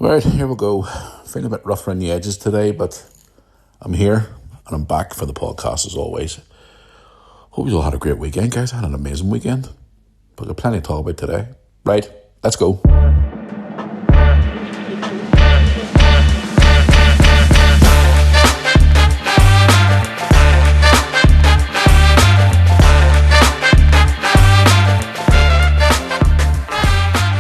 Right, here we go. Feeling a bit rough around the edges today, but I'm here and I'm back for the podcast as always. Hope you all had a great weekend, guys. I had an amazing weekend. But got plenty to talk about today. Right, let's go.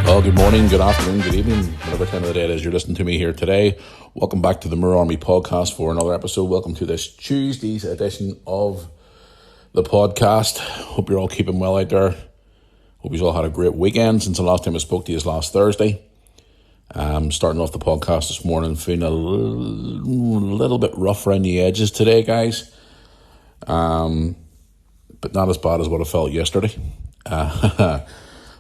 Well, good morning, good afternoon, good evening, whatever time of the day it is you're listening to me here today. Welcome back to the Moore Army podcast for another episode. Welcome to this Tuesday's edition of the podcast. Hope you're all keeping well out there. Hope you all had a great weekend since the last time I spoke to you last Thursday. Starting off the podcast this morning, feeling a little bit rough around the edges today, guys. But not as bad as what I felt yesterday.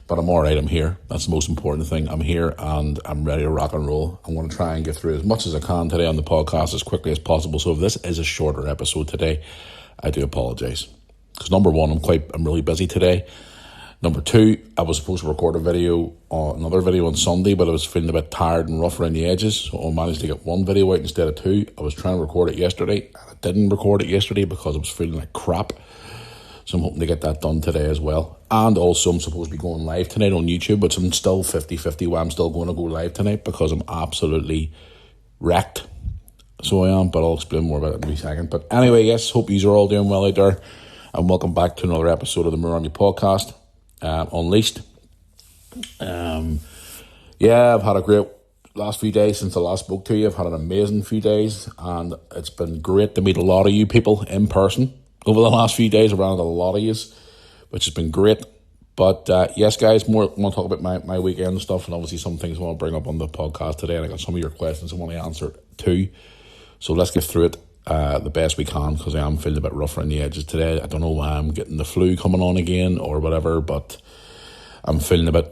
But I'm all right, I'm here. That's the most important thing. I'm here and I'm ready to rock and roll. I'm going to try and get through as much as I can today on the podcast as quickly as possible. So if this is a shorter episode today, I do apologise. Because number one, I'm really busy today. Number two, I was supposed to record another video on Sunday, but I was feeling a bit tired and rough around the edges. So I managed to get one video out instead of two. I was trying to record it yesterday. I didn't record it yesterday because I was feeling like crap. So I'm hoping to get that done today as well. And also I'm supposed to be going live tonight on YouTube, but I'm still 50-50 where I'm still going to go live tonight because I'm absolutely wrecked. So I am, but I'll explain more about it in a second. But anyway, yes, hope you are all doing well out there. And welcome back to another episode of the Moore Army podcast, Unleashed. I've had a great last few days since I last spoke to you. I've had an amazing few days and it's been great to meet a lot of you people in person. Over the last few days, around a lot of you, which has been great. But yes, guys, I want to talk about my weekend and stuff, and obviously some things I want to bring up on the podcast today, and I got some of your questions I want to answer too. So let's get through it the best we can, because I am feeling a bit rough around the edges today. I don't know why I'm getting the flu coming on again or whatever, but I'm feeling a bit,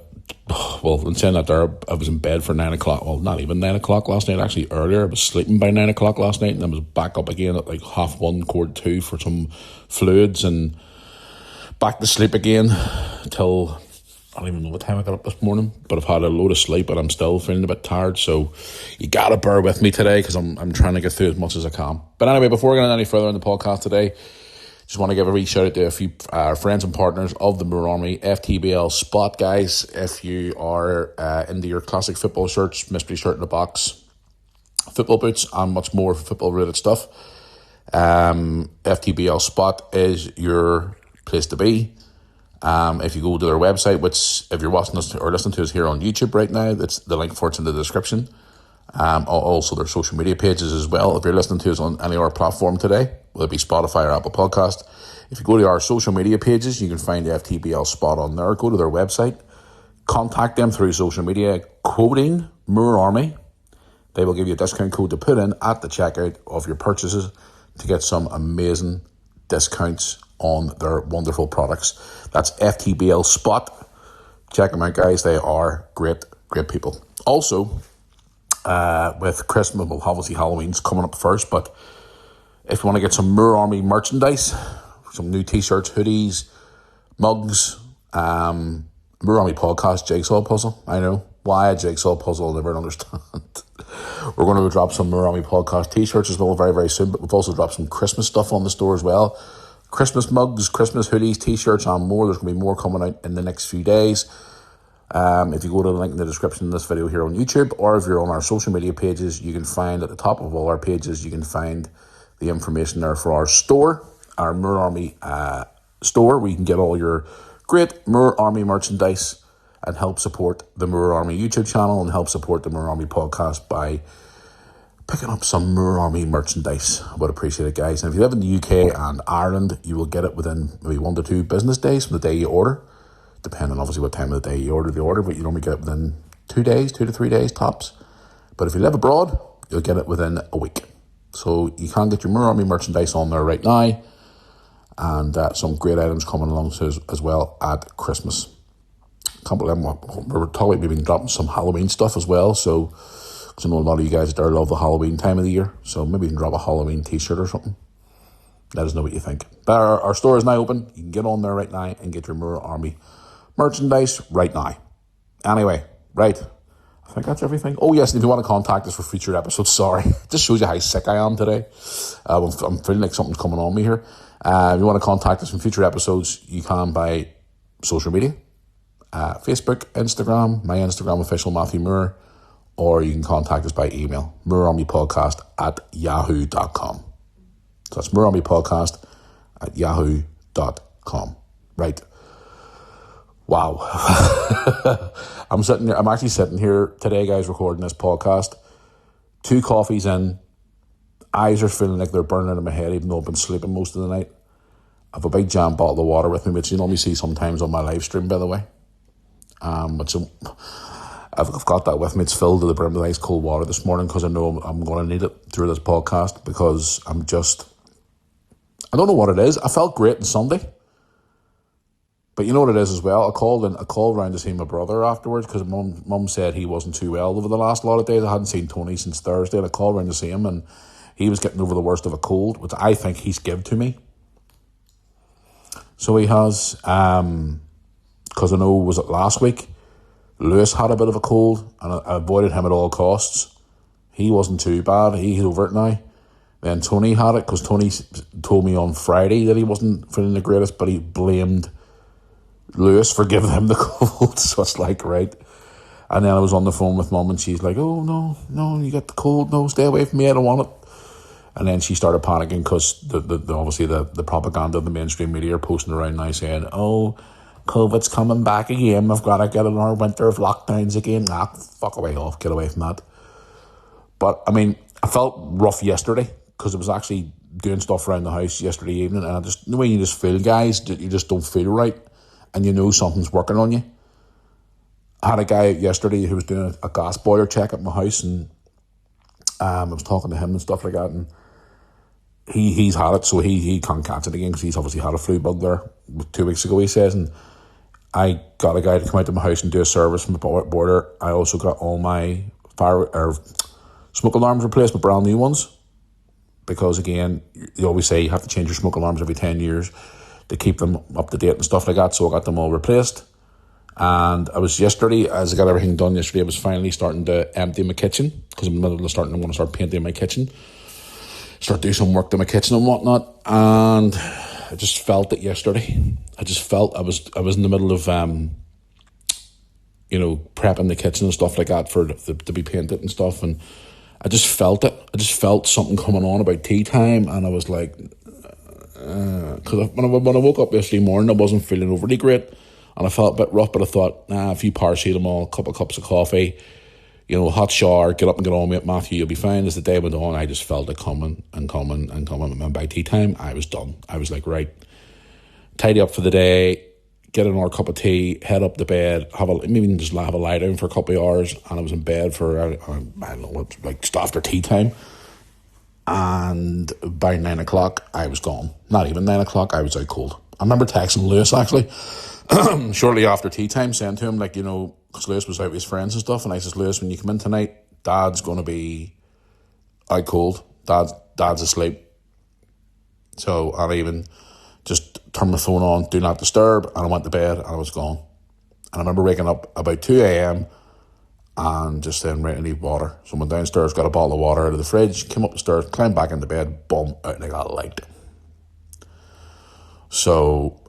well, in saying that there, I was in bed for 9 o'clock. Well, not even 9 o'clock last night, actually earlier. I was sleeping by 9 o'clock last night, and I was back up again at like 1:30, 2:15 for some fluids, and back to sleep again till, I don't even know what time I got up this morning, but I've had a load of sleep, and I'm still feeling a bit tired, so you gotta bear with me today, because I'm trying to get through as much as I can. But anyway, before we get any further in the podcast today, just want to give a wee shout out to a few friends and partners of the Moore Army, FTBL Spot, guys. If you are into your classic football shirts, mystery shirt in a box, football boots, and much more football-related stuff, FTBL Spot is your place to be. If you go to their website, which if you're watching us or listening to us here on YouTube right now, it's the link for it's in the description. Also their social media pages as well. If you're listening to us on any other platform today, whether it be Spotify or Apple Podcast, if you go to our social media pages, you can find the FTBL Spot on there. Go to their website, contact them through social media, quoting Moore Army. They will give you a discount code to put in at the checkout of your purchases to get some amazing discounts on their wonderful products. That's FTBL Spot. Check them out, guys. They are great people. Also, with Christmas, well, obviously Halloween's coming up first, but if you want to get some Moore Army merchandise, some new t-shirts, hoodies, mugs, Moore Army podcast jigsaw puzzle. I know why a jigsaw puzzle, I'll never understand. We're going to drop some Moore Army podcast t-shirts as well very, very soon, but we've also dropped some Christmas stuff on the store as well. Christmas mugs, Christmas hoodies, t-shirts, and more. There's going to be more coming out in the next few days. If you go to the link in the description of this video here on YouTube, or if you're on our social media pages, you can find at the top of all our pages, you can find the information there for our store, our Moore Army store, where you can get all your great Moore Army merchandise and help support the Moore Army YouTube channel and help support the Moore Army podcast by picking up some Moore Army merchandise. I would appreciate it, guys. And if you live in the UK and Ireland, you will get it within maybe 1 to 2 business days from the day you order, depending obviously what time of the day you order the order, but you normally get it within 2 to 3 days tops. But if you live abroad, you'll get it within a week. So you can get your Moore Army merchandise on there right now, and some great items coming along as well at Christmas. Can't believe we're talking about maybe dropping some Halloween stuff as well, so because I know a lot of you guys out there love the Halloween time of the year, so maybe you can drop a Halloween t-shirt or something. Let us know what you think. But our store is now open. You can get on there right now and get your Moore Army merchandise right now. Anyway, right, I think that's everything. Oh, yes, and if you want to contact us for future episodes, sorry. It just shows you how sick I am today. I'm feeling like something's coming on me here. If you want to contact us for future episodes, you can by social media. Facebook, Instagram, my Instagram official, Matthew Moore, or you can contact us by email, mooreonmepodcast@yahoo.com. So that's mooreonmepodcast@yahoo.com. Right. Wow. I'm actually sitting here today, guys, recording this podcast. 2 coffees in, eyes are feeling like they're burning in my head, even though I've been sleeping most of the night. I have a big jam bottle of water with me, which you normally see sometimes on my live stream, by the way. But I've got that with me. It's filled to the brim with ice cold water this morning because I know I'm going to need it through this podcast because I don't know what it is. I felt great on Sunday. But you know what it is as well? I called around to see my brother afterwards because mum said he wasn't too well over the last lot of days. I hadn't seen Tony since Thursday, and I called around to see him, and he was getting over the worst of a cold, which I think he's given to me. So he has, because I know, was it last week? Lewis had a bit of a cold, and I avoided him at all costs. He wasn't too bad. He's over it now. Then Tony had it because Tony told me on Friday that he wasn't feeling the greatest, but he blamed Lewis for giving him the cold. So it's like, right. And then I was on the phone with mum and she's like, oh, no, you got the cold. No, stay away from me. I don't want it. And then she started panicking because obviously the propaganda of the mainstream media are posting around now saying, oh, COVID's coming back again. I've got to get another winter of lockdowns again. Fuck away off. Get away from that. But, I mean, I felt rough yesterday because I was actually doing stuff around the house yesterday evening, and the way you just feel, guys, you just don't feel right. And you know something's working on you. I had a guy out yesterday who was doing a gas boiler check at my house, and I was talking to him and stuff like that, and he's had it, so he can't catch it again because he's obviously had a flu bug there 2 weeks ago, he says. And I got a guy to come out to my house and do a service from the boiler. I also got all my smoke alarms replaced with brand new ones because, again, you always say you have to change your smoke alarms every 10 years to keep them up to date and stuff like that. So I got them all replaced. And I was yesterday, as I got everything done yesterday, I was finally starting to empty my kitchen because I'm in the middle of I'm going to start painting my kitchen, start doing some work to my kitchen and whatnot. And I just felt it yesterday. I just felt I was in the middle of prepping the kitchen and stuff like that to be painted and stuff, and I just felt it. I just felt something coming on about tea time, and I was like, because when I woke up yesterday morning, I wasn't feeling overly great, and I felt a bit rough, but I thought, a few Paracetamol, a couple of cups of coffee, hot shower, get up and get on with it, Matthew, you'll be fine. As the day went on, I just felt it coming and coming and coming, and by tea time, I was done. I was like, right, tidy up for the day, get another cup of tea, head up to bed, maybe just have a lie down for a couple of hours, and I was in bed for, I don't know, like just after tea time. And by 9 o'clock, I was gone. Not even 9 o'clock, I was out cold. I remember texting Lewis, actually, shortly after tea time, saying to him, because Lewis was out with his friends and stuff, and I says, Lewis, when you come in tonight, Dad's going to be out cold. Dad's asleep. So I even just turned my phone on, do not disturb, and I went to bed, and I was gone. And I remember waking up about 2 a.m., and just saying, right, I need water. So I went downstairs, got a bottle of water out of the fridge, came up the stairs, climbed back into bed, boom, out and I got a light. So,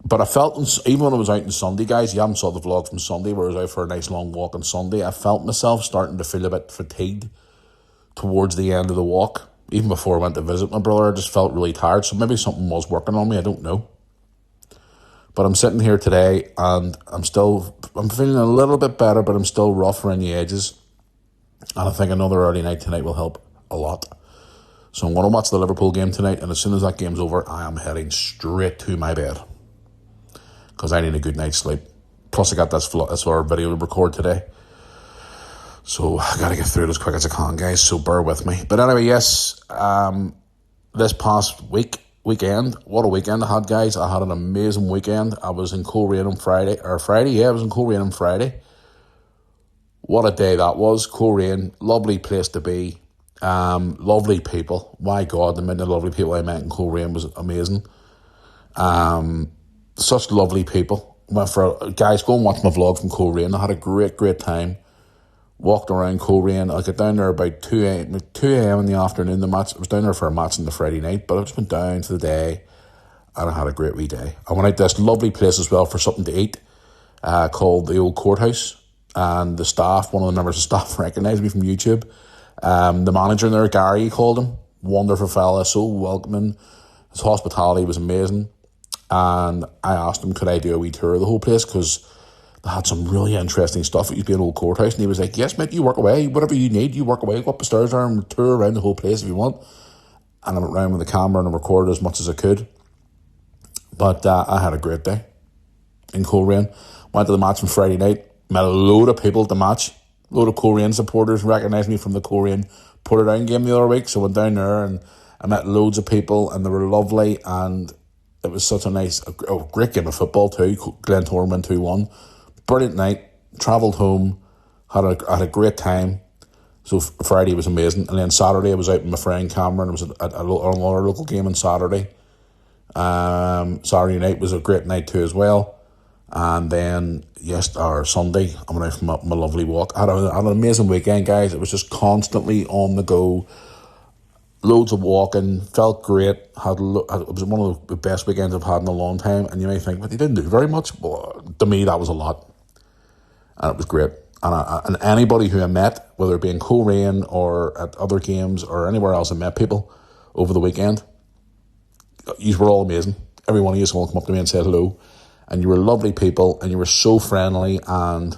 but I felt, even when I was out on Sunday, guys, you haven't saw the vlog from Sunday where I was out for a nice long walk on Sunday, I felt myself starting to feel a bit fatigued towards the end of the walk. Even before I went to visit my brother, I just felt really tired. So maybe something was working on me, I don't know. But I'm sitting here today and I'm feeling a little bit better, but I'm still rough around the edges. And I think another early night tonight will help a lot. So I'm going to watch the Liverpool game tonight, and as soon as that game's over, I am heading straight to my bed because I need a good night's sleep. Plus I got this our video to record today. So I got to get through it as quick as I can, guys, so bear with me. But anyway, yes, this past weekend, what a weekend I had, guys. I had an amazing weekend. I was in Coleraine on Friday. I was in Coleraine on Friday. What a day that was. Coleraine, lovely place to be. Lovely people. My God, the amount of lovely people I met in Coleraine was amazing. Such lovely people. Guys, go and watch my vlog from Coleraine. I had a great time walked around Coleraine. I got down there about 2 a.m. in the afternoon. I was down there for a match on the Friday night, but I just went down to the day and I had a great wee day. I went out to this lovely place as well for something to eat called the Old Courthouse. And the staff, one of the members of staff recognised me from YouTube. The manager in there, Gary, he called him. Wonderful fella, so welcoming. His hospitality was amazing. And I asked him, could I do a wee tour of the whole place? Because they had some really interesting stuff. It used to be an old courthouse. And he was like, yes, mate, you work away. Whatever you need, you work away. Go up the stairs there and tour around the whole place if you want. And I went around with the camera and I recorded as much as I could. But I had a great day in Coleraine. Went to the match on Friday night. Met a load of people at the match. A load of Coleraine supporters recognised me from the Coleraine Portadown game the other week. So I went down there and I met loads of people and they were lovely. And it was such a great game of football too. Glentoran won 2-1. Brilliant night. Travelled home. Had a great time. So Friday was amazing. And then Saturday I was out with my friend Cameron. It was at another local game on Saturday. Saturday night was a great night too as well. And then Sunday I went out for my lovely walk. I had an amazing weekend, guys. It was just constantly on the go. Loads of walking, felt great. It was one of the best weekends I've had in a long time. And you may think, but you didn't do very much. Well, to me, that was a lot. And it was great. And anybody who I met, whether it be in Coleraine or at other games or anywhere else I met people over the weekend, you were all amazing. Every one of you all come up to me and said hello. And you were lovely people and you were so friendly and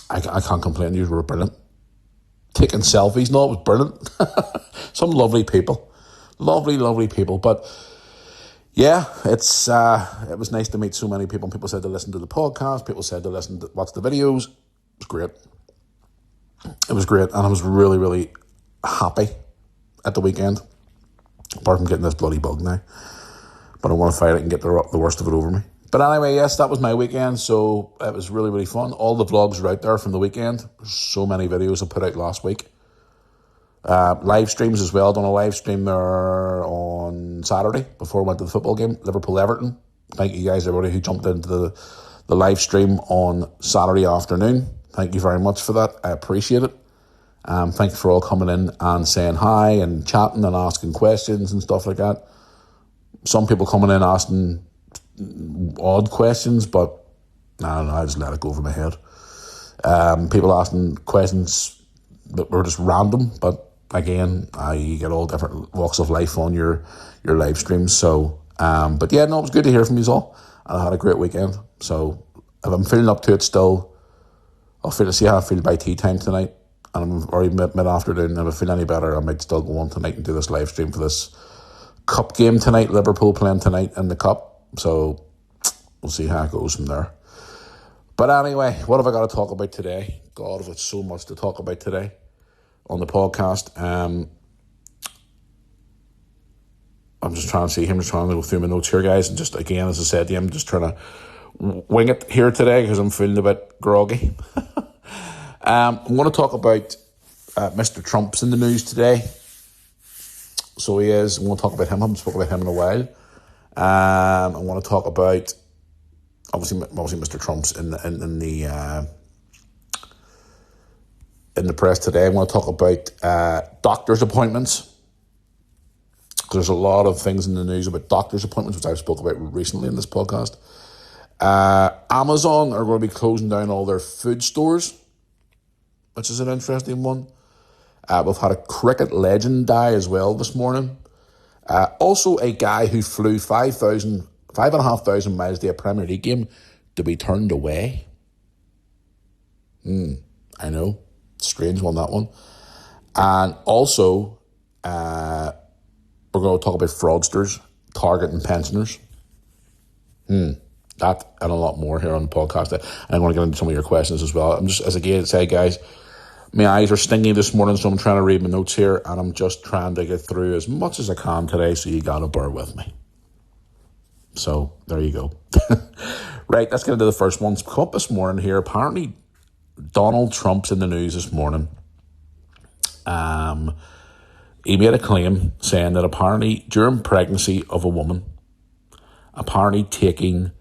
I can't complain. You were brilliant. Taking selfies and all, it was brilliant. Some lovely people. Lovely, lovely people. But yeah, it was nice to meet so many people. People said to listen to the podcast. People said to watch the videos. It was great. It was great. And I was really, really happy at the weekend. Apart from getting this bloody bug now. But I want to fight it and get the worst of it over me. But anyway, yes, that was my weekend. So it was really, really fun. All the vlogs are out there from the weekend. There's so many videos I put out last week. Live streams as well. Done a live stream there on Saturday before I went to the football game, Liverpool-Everton. Thank you guys, everybody who jumped into the live stream on Saturday afternoon. Thank you very much for that. I appreciate it. Thank you for all coming in and saying hi and chatting and asking questions and stuff like that. Some people coming in asking odd questions, but I just let it go over my head. People asking questions that were just random, but again, you get all different walks of life on your live streams. So, but yeah, no, it was good to hear from you all. And I had a great weekend. So if I'm feeling up to it still, I'll see how I feel by tea time tonight. And I'm already mid-afternoon. If I feel any better, I might still go on tonight and do this live stream for this cup game tonight. Liverpool playing tonight in the cup. So we'll see how it goes from there. But anyway, what have I got to talk about today? God, I've got so much to talk about today on the podcast. I'm just trying to see him. I'm just trying to go through my notes here, guys. And just again, as I said to you, I'm just trying to wing it here today because I'm feeling a bit groggy. I'm going to talk about Mr. Trump's in the news today. So he is. I'm going to talk about him. I haven't spoken about him in a while. I want to talk about obviously Mr. Trump's in the press today. I want to talk about doctor's appointments. There's a lot of things in the news about doctor's appointments, which I've spoken about recently in this podcast. Amazon are going to be closing down all their food stores, which is an interesting one. We've had a cricket legend die as well this morning. Also, a guy who flew 5,500 miles to a Premier League game to be turned away. I know. Strange one, that one. And also, we're going to talk about fraudsters targeting pensioners. That and a lot more here on the podcast. I want to get into some of your questions as well. I'm just, as I say, guys, my eyes are stinging this morning, so I'm trying to read my notes here, and I'm just trying to get through as much as I can today, so you got to bear with me. So, there you go. Right, let's get into the first one. It's come up this morning here. Apparently, Donald Trump's in the news this morning. He made a claim saying that apparently during pregnancy of a woman, apparently taking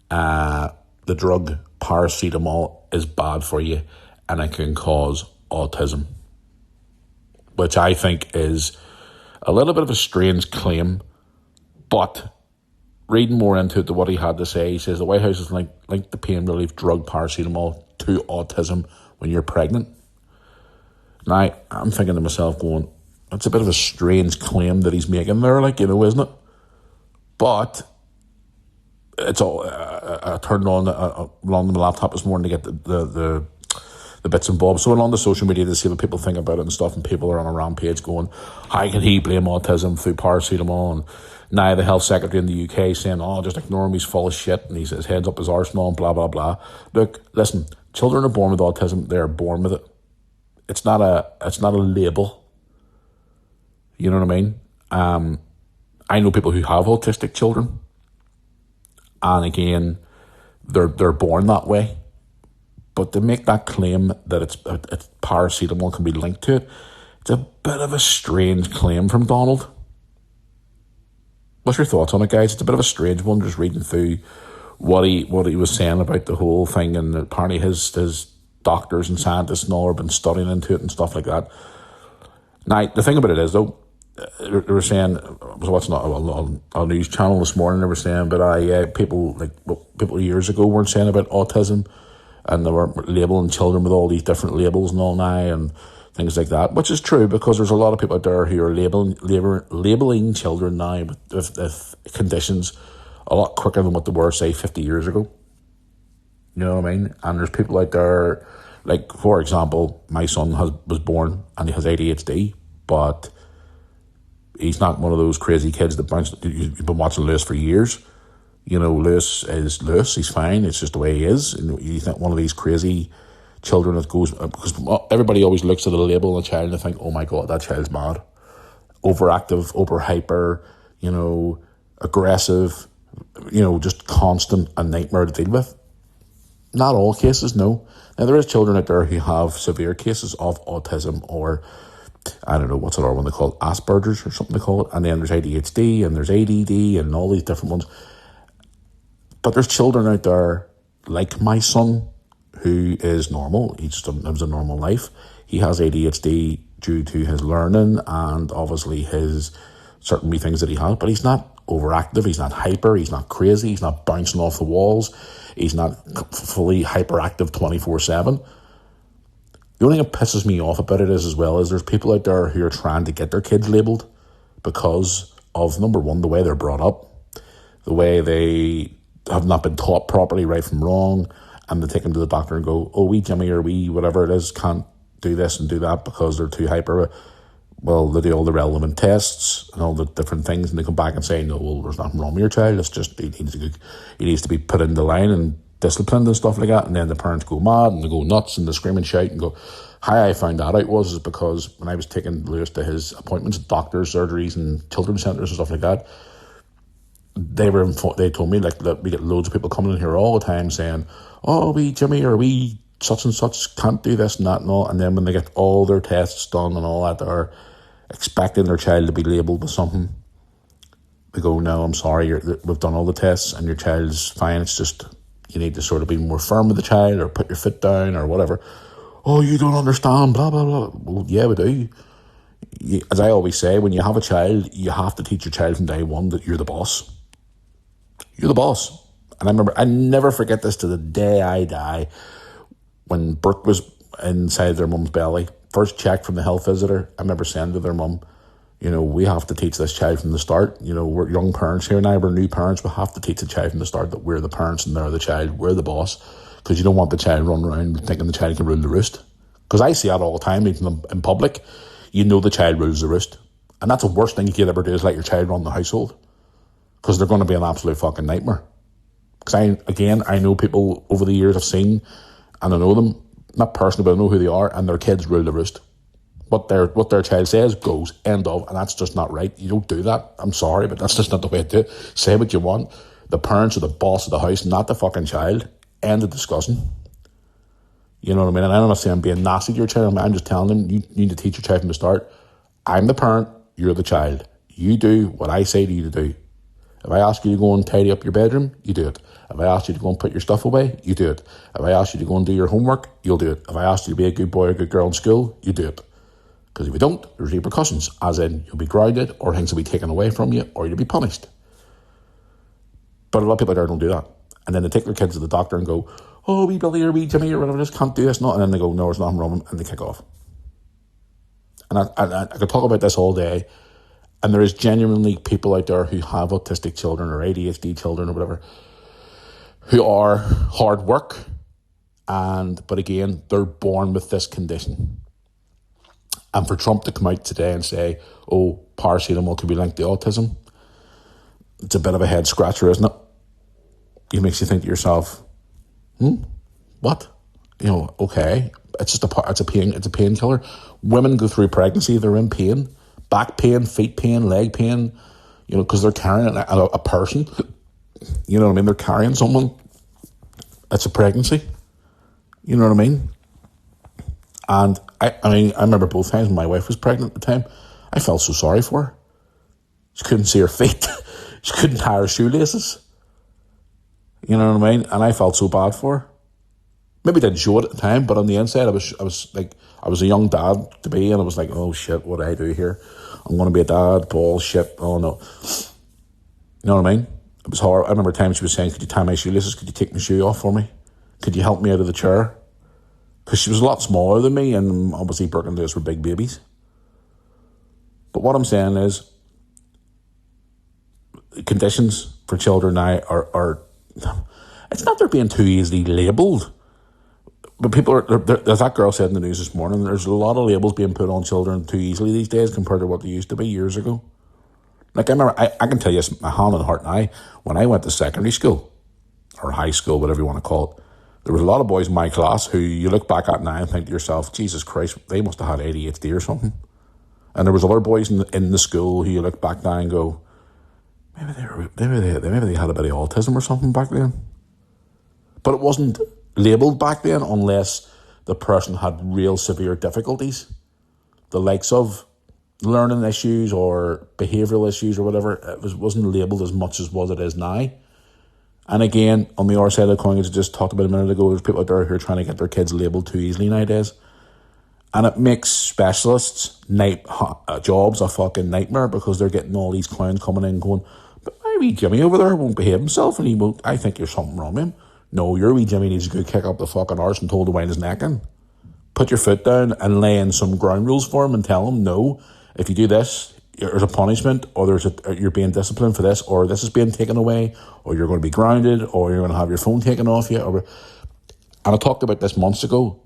the drug Paracetamol is bad for you and it can cause autism, which I think is a little bit of a strange claim, but reading more into it to what he had to say, he says the White House has linked the pain relief drug paracetamol to autism when you're pregnant. Now, I'm thinking to myself going, that's a bit of a strange claim that he's making there, isn't it? But it's all, I turned on along my laptop this morning to get the bits and bobs. So I went on the social media to see what people think about it and stuff, and people are on a rampage going, how can he blame autism through paracetamol? And now the health secretary in the UK saying, just ignore him, he's full of shit, and his head's up his arsenal and blah, blah, blah. Look, listen, children are born with autism, they're born with it. It's not a label. You know what I mean? I know people who have autistic children, and again, they're born that way. But to make that claim that it's paracetamol can be linked to it, it's a bit of a strange claim from Donald. What's your thoughts on it, guys? It's a bit of a strange one, just reading through what he was saying about the whole thing, and apparently his doctors and scientists and all have been studying into it and stuff like that. Now, the thing about it is, though, they were saying, I was watching on a news channel this morning, they were saying, but people years ago weren't saying about autism, and they were labelling children with all these different labels and all now, and things like that, which is true, because there's a lot of people out there who are labeling children now with was a lot quicker than what they were, say, 50 years ago. You know what I mean? And there's people out there, like, for example, my son was born and he has ADHD, but he's not one of those crazy kids that you've been watching Lewis for years. You know, Lewis is Lewis, he's fine, it's just the way he is. And you think one of these crazy children that goes, because everybody always looks at the label on a child and they think, oh my God, that child's mad. Overactive, over hyper, aggressive, just constant, a nightmare to deal with. Not all cases, no. Now, there is children out there who have severe cases of autism, or I don't know, what's the other one they call it? Asperger's or something they call it. And then there's ADHD and there's ADD and all these different ones. But there's children out there like my son who is normal. He just lives a normal life. He has ADHD due to his learning and obviously his certain things that he has, but he's not overactive, he's not hyper, he's not crazy, he's not bouncing off the walls, he's not fully hyperactive 24/7. The only thing that pisses me off about it is there's people out there who are trying to get their kids labelled because of, number one, the way they're brought up, the way they have not been taught properly right from wrong, and they take them to the doctor and go, oh, we Jimmy or we whatever it is can't do this and do that because they're too hyper. Well, they do all the relevant tests and all the different things, and they come back and say, no, well, there's nothing wrong with your child. It's just he needs to be put in the line and disciplined and stuff like that. And then the parents go mad and they go nuts and they scream and shout and go. How I found that out is because when I was taking Lewis to his appointments at doctors, surgeries and children's centres and stuff like that, they told me that we get loads of people coming in here all the time saying, oh, we Jimmy or we such and such can't do this and that and all. And then when they get all their tests done and all that, they're expecting their child to be labelled with something. They go, no, I'm sorry, we've done all the tests and your child's fine. It's just you need to sort of be more firm with the child or put your foot down or whatever. Oh, you don't understand, blah, blah, blah. Well, yeah, we do. As I always say, when you have a child, you have to teach your child from day one that you're the boss. You're the boss. And I never forget this to the day I die, when Brooke was inside their mum's belly, first check from the health visitor, I remember saying to their mum, we have to teach this child from the start. We're young parents here now, we're new parents, we have to teach the child from the start that we're the parents and they're the child, we're the boss, because you don't want the child running around thinking the child can rule the roost. Because I see that all the time, even in public, the child rules the roost. And that's the worst thing you could ever do, is let your child run the household. Because they're going to be an absolute fucking nightmare. Because I know people over the years I've seen, and I know them, not personally, but I know who they are, and their kids rule the roost. What their child says goes, end of, and that's just not right. You don't do that. I'm sorry, but that's just not the way to do it. Say what you want. The parents are the boss of the house, not the fucking child. End of discussion. You know what I mean? And I'm not saying I'm being nasty to your child. I'm just telling them, you need to teach your child from the start. I'm the parent, you're the child. You do what I say to you to do. If I ask you to go and tidy up your bedroom, you do it. If I ask you to go and put your stuff away, you do it. If I ask you to go and do your homework, you'll do it. If I ask you to be a good boy or a good girl in school, you do it. Because if you don't, there's repercussions, as in you'll be grounded, or things will be taken away from you, or you'll be punished. But a lot of people out there don't do that. And then they take their kids to the doctor and go, oh, wee Billy or wee Jimmy or whatever, just can't do this. And then they go, no, there's nothing wrong with them, and they kick off. And I could talk about this all day. And there is genuinely people out there who have autistic children or ADHD children or whatever, who are hard work, but again, they're born with this condition. And for Trump to come out today and say, oh, paracetamol could be linked to autism, it's a bit of a head scratcher, isn't it? It makes you think to yourself, what? Okay, it's a painkiller. Women go through pregnancy, they're in pain. Back pain, feet pain, leg pain, because they're carrying a person. You know what I mean? They're carrying someone. It's a pregnancy. You know what I mean? And I remember both times when my wife was pregnant at the time, I felt so sorry for her. She couldn't see her feet. She couldn't tie her shoelaces. You know what I mean? And I felt so bad for her. Maybe didn't show it at the time, but on the inside, I was a young dad to be, and I was like, oh shit, what do I do here? I'm going to be a dad, bullshit, oh no. You know what I mean? It was hard. I remember times she was saying, could you tie my shoelaces? Could you take my shoe off for me? Could you help me out of the chair? Because she was a lot smaller than me, and obviously Birkin days were big babies. But what I'm saying is, conditions for children now are it's not they're being too easily labelled. But people as that girl said in the news this morning, there's a lot of labels being put on children too easily these days compared to what they used to be years ago. Like I remember, I can tell you my hand on heart now, when I went to secondary school, or high school, whatever you want to call it, there was a lot of boys in my class who you look back at now and think to yourself, Jesus Christ, they must have had ADHD or something. And there was other boys in the school who you look back now and go, maybe they had a bit of autism or something back then. But it wasn't labelled back then unless the person had real severe difficulties, the likes of learning issues or behavioural issues or whatever. It wasn't labelled as much as what it is now. And again, on the other side of the coin, as I just talked about a minute ago, there's people out there who are trying to get their kids labelled too easily nowadays. And it makes specialists' jobs a fucking nightmare, because they're getting all these clowns coming in going, but my wee Jimmy over there won't behave himself, and he won't. I think there's something wrong with him. No, your wee Jimmy needs to go kick up the fucking arse and told to wind his neck in. Put your foot down and lay in some ground rules for him and tell him, no, if you do this, there's a punishment, or you're being disciplined for this, or this is being taken away, or you're going to be grounded, or you're going to have your phone taken off you. And I talked about this months ago.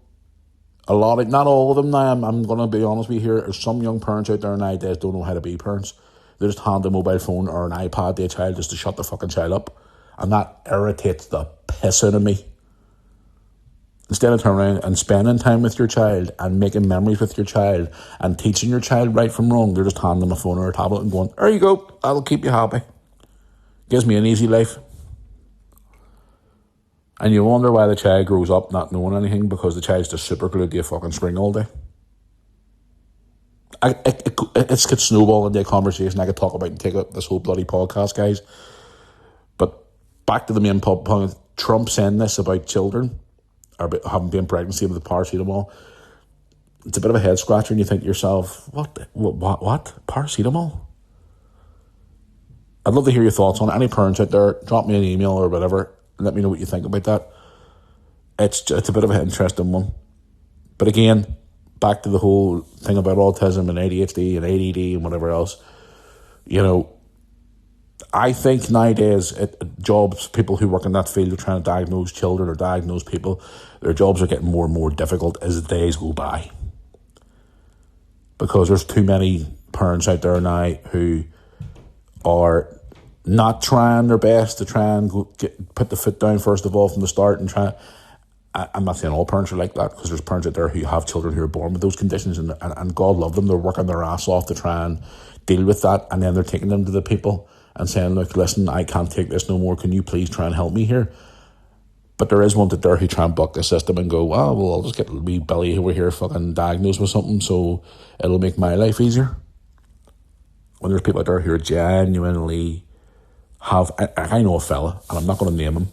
Not all of them now, I'm going to be honest with you here, there's some young parents out there nowadays don't know how to be parents. They just hand a mobile phone or an iPad to a child just to shut the fucking child up. And that irritates the piss out of me. Instead of turning around and spending time with your child and making memories with your child and teaching your child right from wrong, they're just handing them a phone or a tablet and going, there you go, that'll keep you happy. Gives me an easy life. And you wonder why the child grows up not knowing anything, because the child's just super glued to a fucking screen all day. It's got snowball into a conversation I could talk about and take up this whole bloody podcast, guys. But back to the main point, Trump saying this about children, or about having been pregnancy with the paracetamol, it's a bit of a head scratcher, and you think to yourself, what? Paracetamol? I'd love to hear your thoughts on it. Any parents out there, drop me an email or whatever, and let me know what you think about that. It's a bit of an interesting one. But again, back to the whole thing about autism and ADHD and ADD and whatever else, I think nowadays, jobs, people who work in that field are trying to diagnose children or diagnose people, their jobs are getting more and more difficult as the days go by. Because there's too many parents out there now who are not trying their best to try and put the foot down first of all from the start and try. I'm not saying all parents are like that, because there's parents out there who have children who are born with those conditions, and God love them, they're working their ass off to try and deal with that, and then they're taking them to the people and saying, look, listen, I can't take this no more, can you please try and help me here? But there is one out there who try and buck the system and go, oh, well, I'll just get wee Billy over here fucking diagnosed with something so it'll make my life easier. When there's people out there who are genuinely I know a fella, and I'm not going to name him.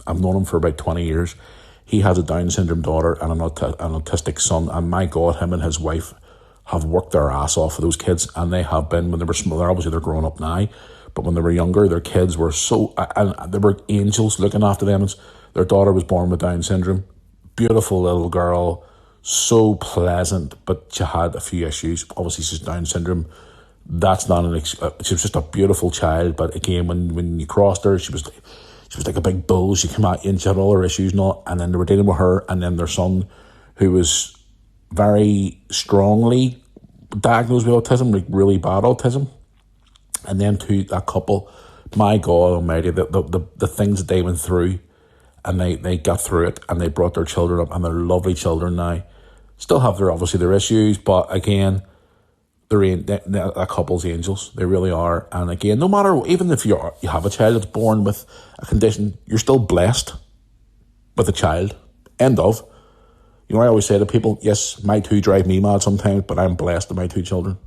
I've known him for about 20 years. He has a Down syndrome daughter and an autistic son, and my God, him and his wife have worked their ass off for those kids, and they have been, when they were small, obviously they're growing up now, but when they were younger, their kids were so, and they were angels looking after them. Their daughter was born with Down syndrome. Beautiful little girl, so pleasant, but she had a few issues. Obviously, she's Down syndrome. That's not she was just a beautiful child, but again, when you crossed her, she was like a big bull. She came out and she had all her issues and all, and then they were dealing with her, and then their son, who was very strongly diagnosed with autism, like really bad autism. And then to that couple, my God almighty, the things that they went through, and they got through it, and they brought their children up, and they're lovely children now. Still have their issues, but again, that couple's angels. They really are. And again, no matter, even if you have a child that's born with a condition, you're still blessed with a child. End of. You know, I always say to people, yes, my two drive me mad sometimes, but I'm blessed with my two children.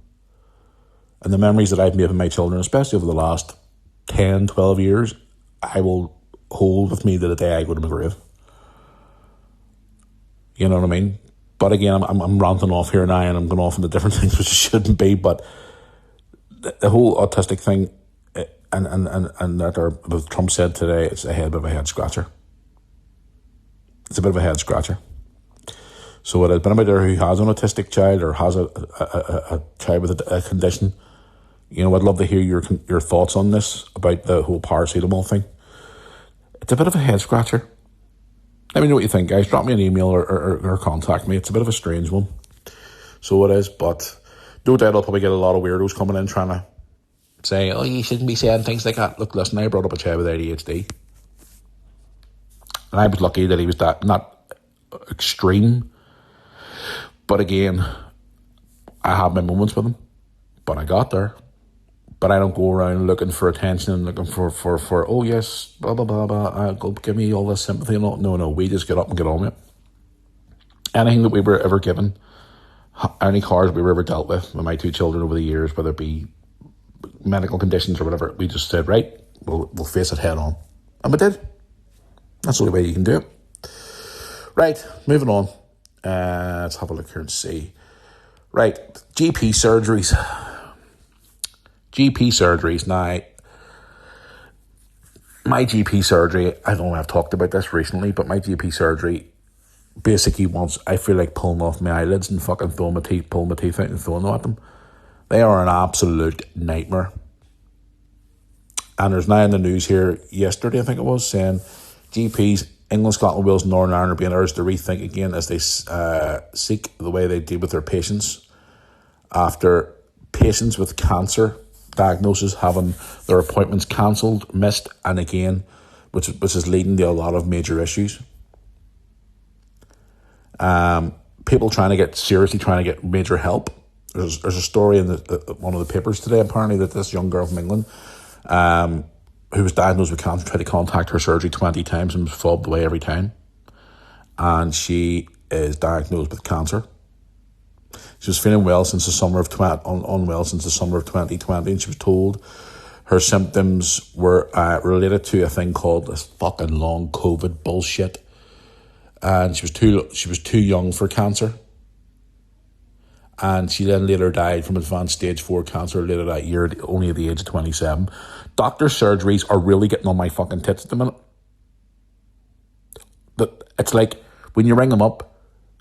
And the memories that I've made with my children, especially over the last 10, 12 years, I will hold with me to the day I go to my grave. You know what I mean? But again, I'm ranting off here now, and I'm going off into different things which it shouldn't be. But the whole autistic thing, and that Trump said today, it's a bit of a head scratcher. It's a bit of a head scratcher. So it has been anybody there who has an autistic child or has a child with a condition, you know, I'd love to hear your thoughts on this, about the whole paracetamol thing. It's a bit of a head scratcher. Let me know what you think, guys. Drop me an email or contact me. It's a bit of a strange one. So it is, but no doubt I'll probably get a lot of weirdos coming in trying to say, oh, you shouldn't be saying things like that. Look, listen, I brought up a child with ADHD. And I was lucky that he was that, not extreme. But again, I have my moments with him. But I got there. But I don't go around looking for attention and looking for oh yes, blah, blah, blah, blah, go give me all this sympathy and all. No, we just get up and get on with it. Anything that we were ever given, any cars we were ever dealt with my two children over the years, whether it be medical conditions or whatever, we just said, right, we'll face it head on. And we did. That's the only way you can do it. Right, moving on. Let's have a look here and see. Right, GP surgeries. Now, my GP surgery, I don't know if I've talked about this recently, but my GP surgery basically wants, I feel like pulling off my eyelids and fucking pulling my teeth out and throwing them at them. They are an absolute nightmare. And there's now in the news here, yesterday I think it was, saying GPs, England, Scotland, Wales, Northern Ireland are being urged to rethink again as they seek the way they deal with their patients after patients with cancer diagnosis having their appointments cancelled, missed, and again, which is leading to a lot of major issues. People trying to get major help. There's a story in one of the papers today, apparently, that this young girl from England, who was diagnosed with cancer, tried to contact her surgery 20 times and was fobbed away every time. And she is diagnosed with cancer. She was feeling well since the summer of unwell since the summer of 2020, and she was told her symptoms were related to a thing called this fucking long COVID bullshit, and she was too young for cancer, and she then later died from advanced stage 4 cancer later that year, only at the age of 27. Doctor surgeries are really getting on my fucking tits at the minute. It's like when you ring them up,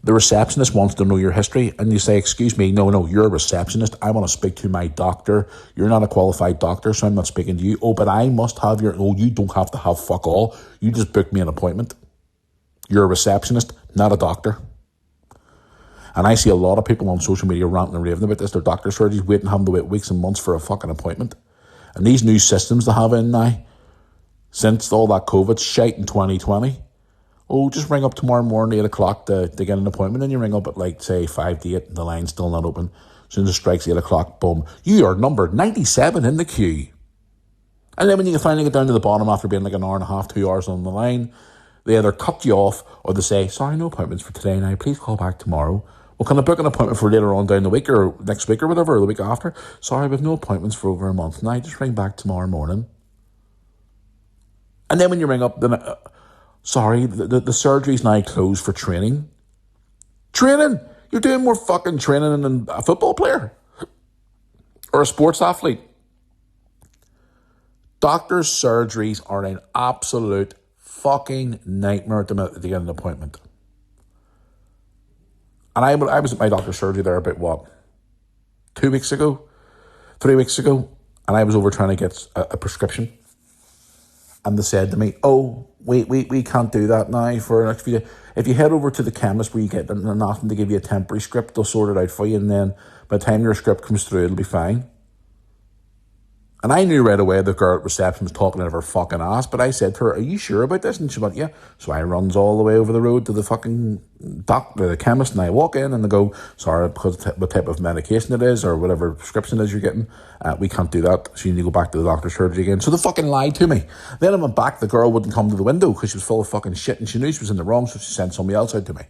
the receptionist wants to know your history, and you say, excuse me, no, you're a receptionist. I want to speak to my doctor. You're not a qualified doctor, so I'm not speaking to you. Oh, but I must have you don't have to have fuck all. You just booked me an appointment. You're a receptionist, not a doctor. And I see a lot of people on social media ranting and raving about this. Their doctor surgeries waiting, having to wait weeks and months for a fucking appointment. And these new systems they have in now, since all that COVID shite in 2020, oh, just ring up tomorrow morning at 8 o'clock to get an appointment. And you ring up at, like, say, 5 to 8, and the line's still not open. As soon as it strikes 8 o'clock, boom, you are number 97 in the queue. And then when you finally get down to the bottom after being like an hour and a half, 2 hours on the line, they either cut you off or they say, sorry, no appointments for today now, please call back tomorrow. Well, can I book an appointment for later on down the week or next week or whatever, or the week after? Sorry, we have no appointments for over a month now, just ring back tomorrow morning. And then when you ring up, then sorry, the surgery's now closed for training. Training? You're doing more fucking training than a football player or a sports athlete. Doctors' surgeries are an absolute fucking nightmare to get an appointment. And I was at my doctor's surgery there about, what, 3 weeks ago? And I was over trying to get a prescription. And they said to me, oh, we can't do that now for the next few days. If you head over to the chemist where you get them and ask them to give you a temporary script, they'll sort it out for you. And then by the time your script comes through, it'll be fine. And I knew right away the girl at reception was talking out of her fucking ass, but I said to her, are you sure about this? And she went, yeah. So I runs all the way over the road to the fucking doctor, the chemist, and I walk in and they go, sorry, because what type of medication it is or whatever prescription it is you're getting, we can't do that. So you need to go back to the doctor's surgery again. So they fucking lied to me. Then I went back, the girl wouldn't come to the window because she was full of fucking shit and she knew she was in the wrong, so she sent somebody else out to me.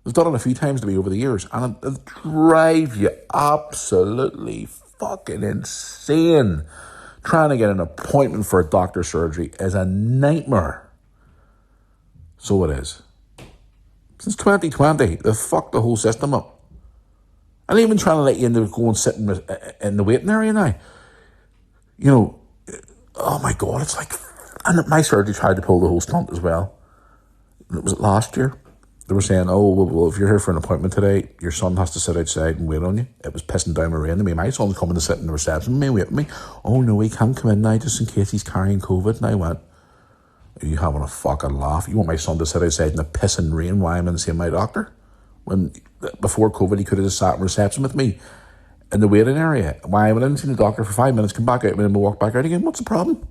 They've done it a few times to me over the years, and it drives you absolutely fucking insane. Trying to get an appointment for a doctor's surgery is a nightmare. So it is. Since 2020, they've fucked the whole system up. And even trying to let you in to go and sit in the waiting area now. You know, oh my God, it's like... And my surgery tried to pull the whole stunt as well. It was last year. They were saying, oh, well, if you're here for an appointment today, your son has to sit outside and wait on you. It was pissing down with rain to me. My son's coming to sit in the reception with me, wait with me. Oh, no, he can't come in now just in case he's carrying COVID. And I went, are you having a fucking laugh? You want my son to sit outside in the pissing rain while I'm in seeing my doctor? When before COVID, he could have just sat in reception with me in the waiting area. Why I went in and seen the doctor for 5 minutes, come back out, and then walk back out again. What's the problem?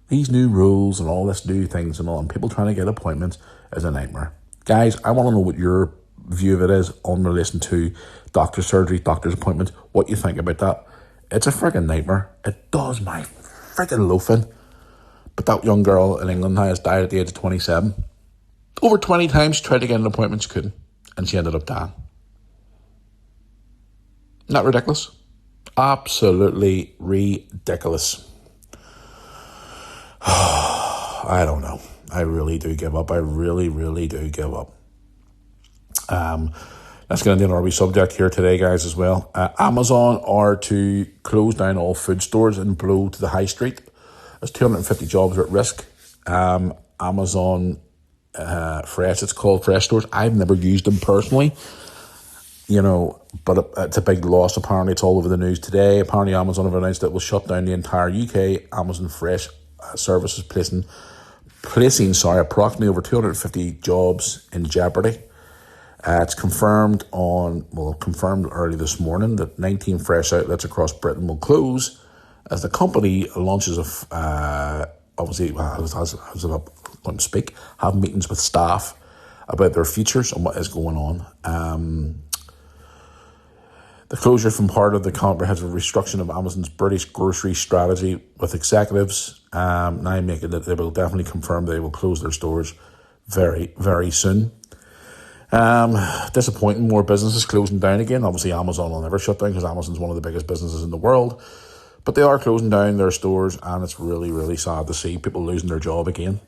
These new rules and all this new things and all, and people trying to get appointments is a nightmare. Guys, I want to know what your view of it is on relation to doctor's surgery, doctor's appointments, what you think about that. It's a friggin' nightmare. It does my friggin' loafing. But that young girl in England has died at the age of 27. Over 20 times she tried to get an appointment, she couldn't. And she ended up dying. Isn't that ridiculous? Absolutely ridiculous. I don't know. I really do give up. I really, really do give up. Let's get into another wee subject here today, guys, as well. Amazon are to close down all food stores and blow to the high street. There's 250 jobs at risk. Amazon Fresh, it's called Fresh Stores. I've never used them personally, you know, but it's a big loss. Apparently, it's all over the news today. Apparently, Amazon have announced that it will shut down the entire UK Amazon Fresh services, placing approximately over 250 jobs in jeopardy. It's confirmed early this morning that 19 fresh outlets across Britain will close as the company launches have meetings with staff about their futures and what is going on. The closure from part of the comprehensive restructuring of Amazon's British grocery strategy, with executives now making that they will definitely confirm they will close their stores very, very soon. Disappointing, more businesses closing down again. Obviously, Amazon will never shut down because Amazon's one of the biggest businesses in the world. But they are closing down their stores, and it's really, really sad to see people losing their job again.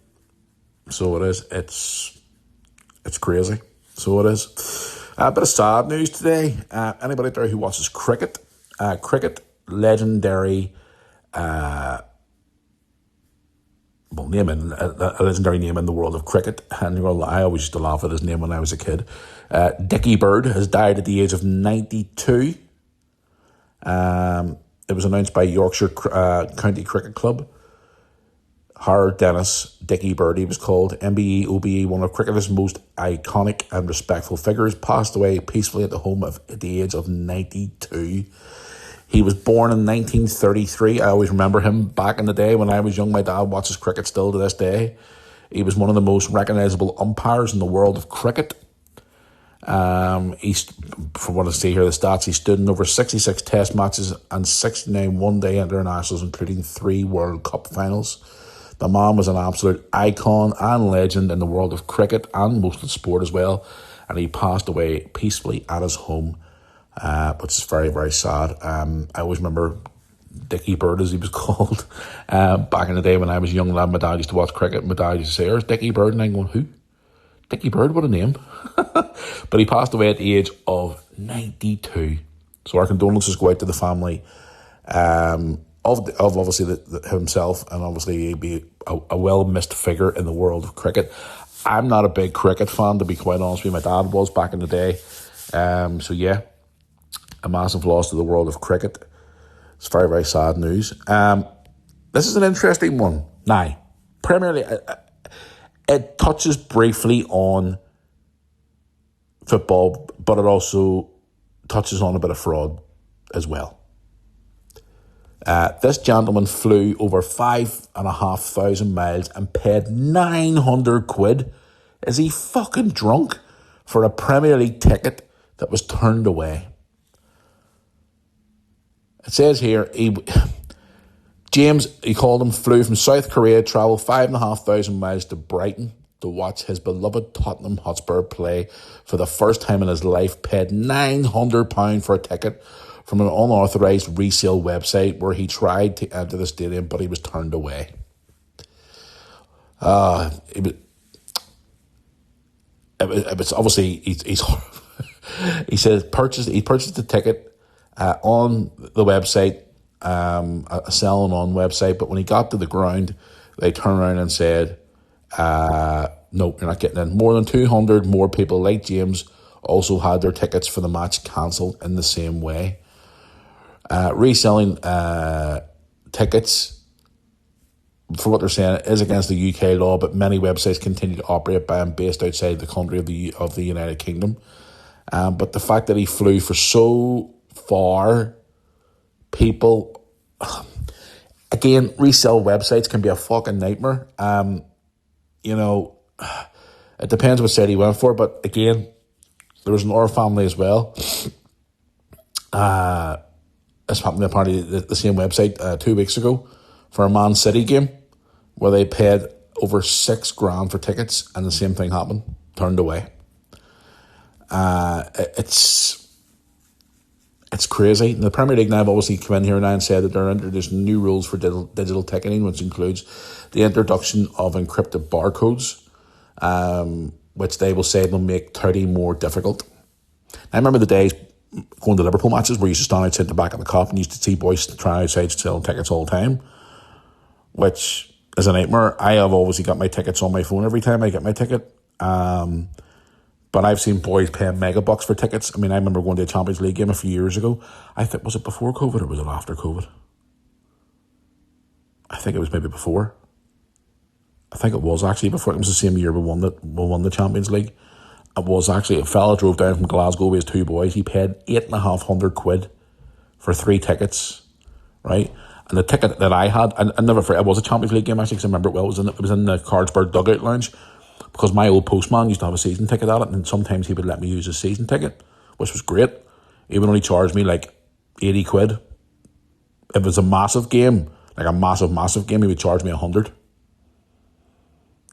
So it is. It's crazy. So it is. A bit of sad news today. Anybody out there who watches cricket, legendary, a legendary name in the world of cricket. And I always used to laugh at his name when I was a kid. Dickie Bird has died at the age of 92. It was announced by Yorkshire County Cricket Club. Howard Dennis Dickie Bird, he was called, MBE, OBE, one of cricket's most iconic and respectful figures, passed away peacefully at the home at the age of 92. He was born in 1933. I always remember him back in the day when I was young. My dad watches cricket still to this day. He was one of the most recognisable umpires in the world of cricket. From what I see here, the stats, he stood in over 66 test matches and 69 one-day internationals, including 3 World Cup finals. The man was an absolute icon and legend in the world of cricket and most of the sport as well. And he passed away peacefully at his home, which is very, very sad. I always remember Dickie Bird, as he was called. Back in the day when I was a young lad, my dad used to watch cricket. My dad used to say, "There's Dickie Bird," and I'm going, "Who? Dickie Bird? What a name!" But he passed away at the age of 92. So our condolences go out to the family of obviously himself, and obviously he'd be a well-missed figure in the world of cricket. I'm not a big cricket fan, to be quite honest with you. My dad was back in the day. So yeah, a massive loss to the world of cricket. It's very, very sad news. This is an interesting one. Now, primarily, it touches briefly on football, but it also touches on a bit of fraud as well. This gentleman flew over 5,500 miles and paid 900 quid. Is he fucking drunk? For a Premier League ticket that was turned away. It says here, James, he called him, flew from South Korea, travelled 5,500 miles to Brighton to watch his beloved Tottenham Hotspur play for the first time in his life, paid £900 for a ticket from an unauthorised resale website where he tried to enter the stadium, but he was turned away. It was obviously, he says he purchased the ticket on the website, a selling on website, but when he got to the ground, they turned around and said, no, you're not getting in. More than 200 more people like James also had their tickets for the match cancelled in the same way. Reselling tickets, for what they're saying, is against the UK law, but many websites continue to operate by him based outside the country of the United Kingdom. But the fact that he flew for so far, people, again, resale websites can be a fucking nightmare. It depends what site he went for, but again, there was another family as well. This happened apparently the same website 2 weeks ago for a Man City game where they paid over $6,000 for tickets, and the same thing happened, turned away. It's crazy. The Premier League now have obviously come in here now and said that they're introducing new rules for digital ticketing, which includes the introduction of encrypted barcodes, which they will say will make touting more difficult. I remember the days going to Liverpool matches where you used to stand outside the back of the cop and you used to see boys trying outside selling tickets all the time, which is a nightmare. I have obviously got my tickets on my phone every time I get my ticket. But I've seen boys paying megabucks for tickets. I mean, I remember going to a Champions League game a few years ago. I think, was it before COVID or was it after COVID? I think it was maybe before. I think it was actually before. It was the same year we won the Champions League. It was actually, a fella drove down from Glasgow with his two boys. He paid 8,500 quid for 3 tickets, right? And the ticket that I had, I never forget, it was a Champions League game actually, because I remember it well. It was in the Carlsberg dugout lounge, because my old postman used to have a season ticket at it, and sometimes he would let me use his season ticket, which was great. He would only charge me like 80 quid. If it was a massive game, like a massive game, he would charge me 100.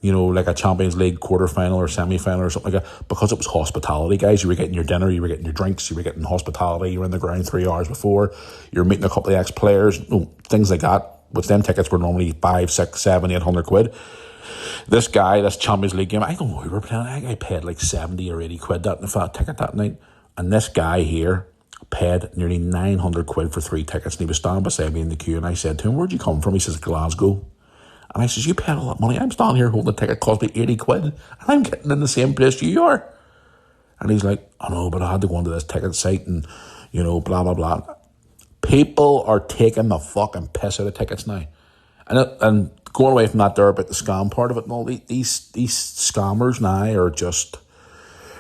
You know, like a Champions League quarter-final or semi-final or something like that, because it was hospitality, guys. You were getting your dinner, you were getting your drinks, you were getting hospitality, you were in the ground 3 hours before, you were meeting a couple of ex-players, things like that, which them tickets were normally 5, 6, 7, 800 quid. This Champions League game, I don't know who we were playing. I think I paid like 70 or 80 quid for that ticket that night. And this guy here paid nearly 900 quid for 3 tickets. And he was standing beside me in the queue. And I said to him, "Where'd you come from?" He says, "Glasgow." And I says, "You paid all that money. I'm standing here holding a ticket, cost me 80 quid. And I'm getting in the same place you are." And he's like, "I know, but I had to go onto this ticket site and, blah, blah, blah." People are taking the fucking piss out of tickets now. And going away from that there about the scam part of it and all, these scammers now are just,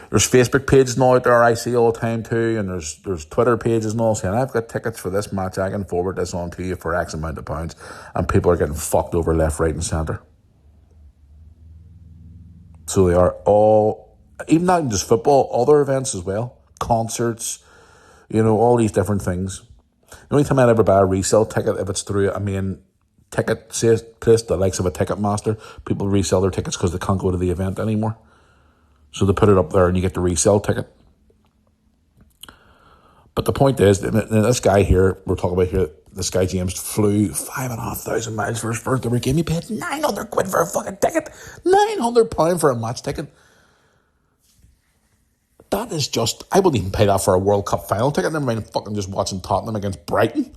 there's Facebook pages now out there I see all the time too, and there's Twitter pages and all saying, "I've got tickets for this match, I can forward this on to you for X amount of pounds," and people are getting fucked over left, right and centre. So they are all, even not just football, other events as well, concerts, all these different things. The only time I'd ever buy a resale ticket, if it's through a main ticket place, the likes of a Ticketmaster, people resell their tickets because they can't go to the event anymore. So they put it up there and you get the resale ticket. But the point is, this guy here, we're talking about here, this guy James flew 5,500 miles for his first ever game. He paid £900 for a fucking ticket. £900 for a match ticket. That is just, I wouldn't even pay that for a World Cup final ticket. Never mind fucking just watching Tottenham against Brighton.